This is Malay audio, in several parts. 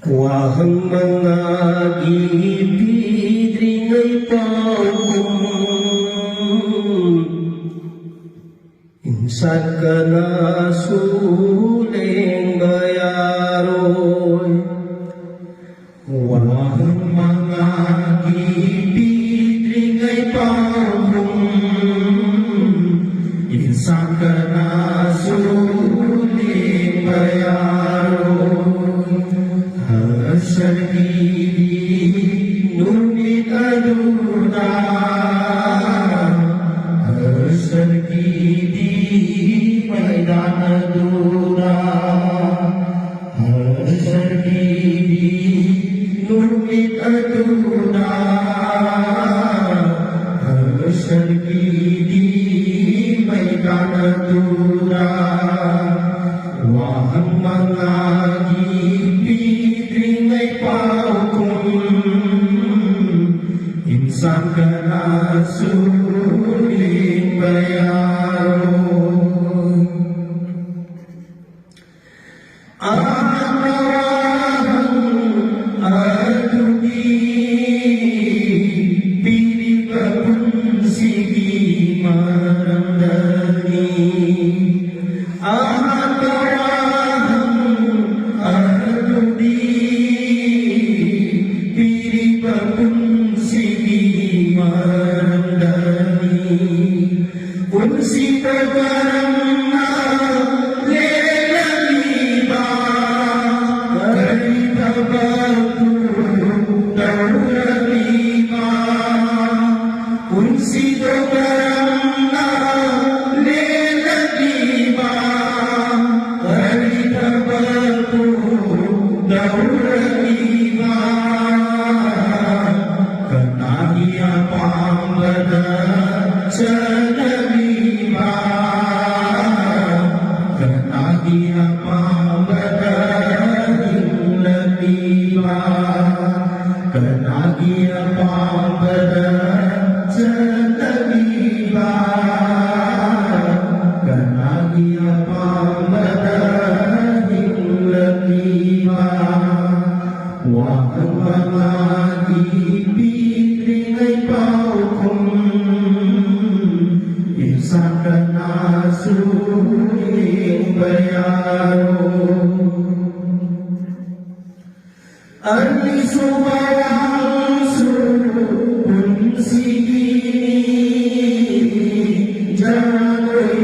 Wahang mga gipidring ay pawong, insan ka na suling bayaroy. Wahang mga gipidring ay pawong, insan ka na suling bayaroy. Sarili ngunit aduna, sarili may danaduna, sarili ngunit aduna, sarili may danaduna. Wahang mga gipidring ay pawong, insan ka na suling bayaroy. Ang marahang adugi, pili ka pun sige maramdani. Ang Unsi tergarana lelaliba karita batu daulaliba. Unsi tergarana lelaliba karita batu daulaliba. Kanahia pambada Janaliba, Kanahia pambada Janaliba, Kanahia pambada Janaliba, Kanahia pambada Janaliba. Wahang mga gipidring ay pawong, insan ka na suling bayaroy. Ani subayang supun sige, janoy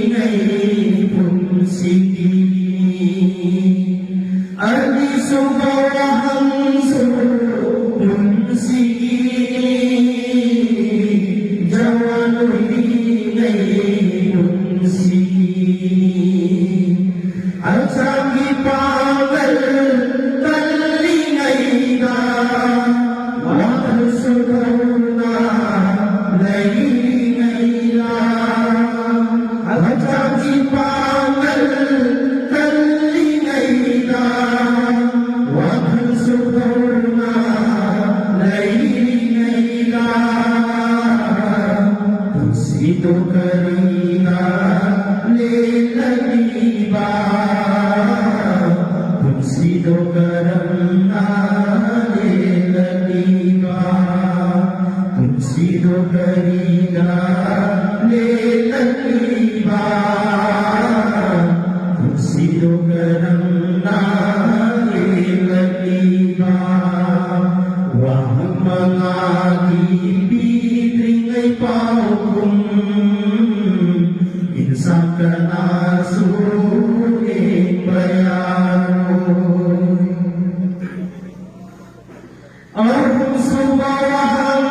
ngay pun sige. Ani subayang supun sige, janoy ang sangi pagal talingay na wakal sugaw na naingay na. Ang sangi pagal talingay na wakal sugaw na naingay na. Sito karina lelaliba, Sito karana lelaliba, Sito karina lelaliba, Sito karana lelaliba. Wahang mga gipidring ay pawong, insan ka na suling bayaroy. Ang sumawahang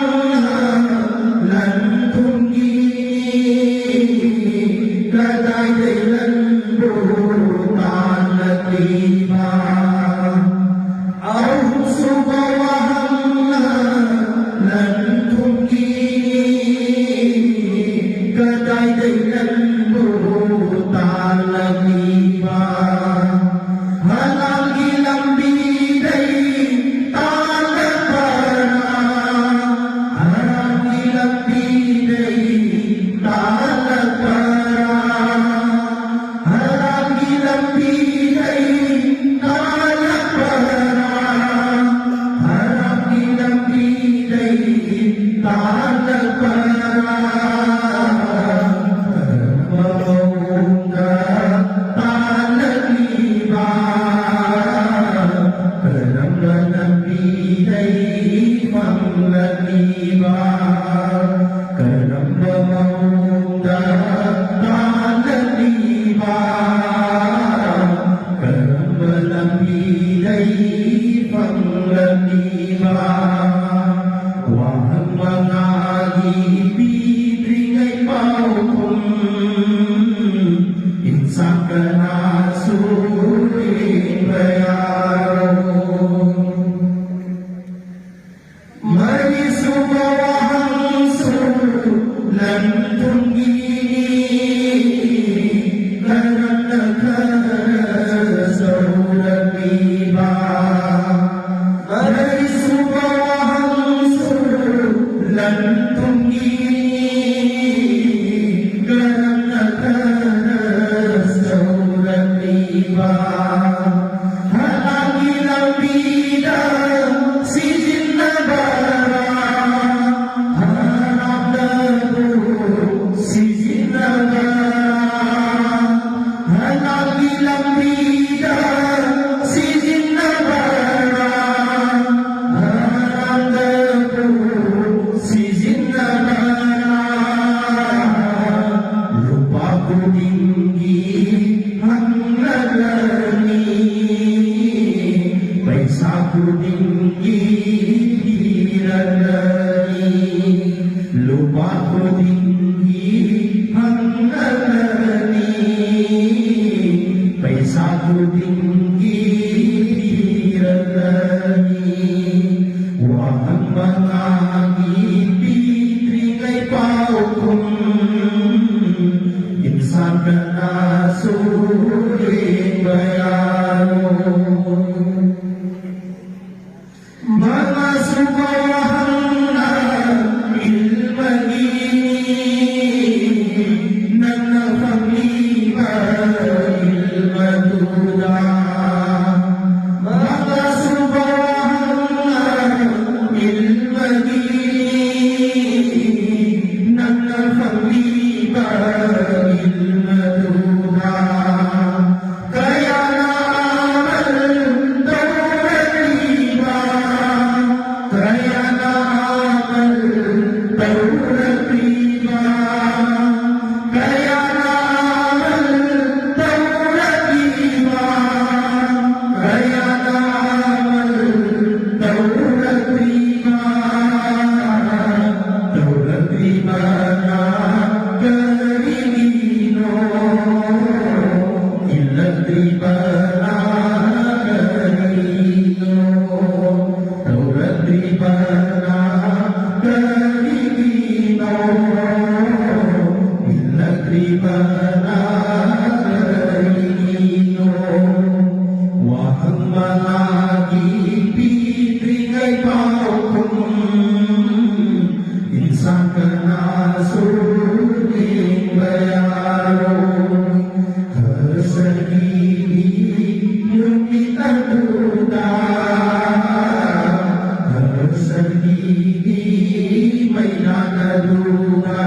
lantong gini, kadaydayan burutan at liba. Ang sumawahang lantong gini, kadaydayan burutan at liba. tiba halangi labida si jinna bara harap debu si jinna bara halangi labida si jinna bara harap debu si jinna bara lupa ku tinggi hangalani paisaku tinggi hiradani lupa ku tinggi hangalani paisaku tinggi hiradani wahang mengagipi teringai paukum insan kena sulit bayanu mengasuh wahana ilmani nana famima ilmaduna mengasuh wahana ilmani nana famima ilmaduna kaya namal tawriba kaya namal tawriba kaya namal tawriba kaya namal tawriba tawriba na karino illa tiba na karino tawriba na karino illa tiba na karino wahang mengagipi teringai paukum insan kena sulit bayanu tersendiri kita duda tersendiri mainan duda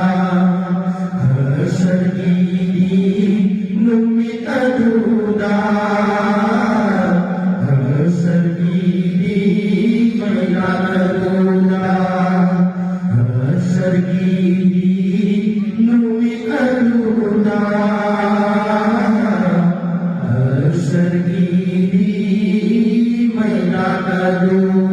tersendiri kita duda tersendiri mainan duda tersendiri aduna tersendiri mainan aduna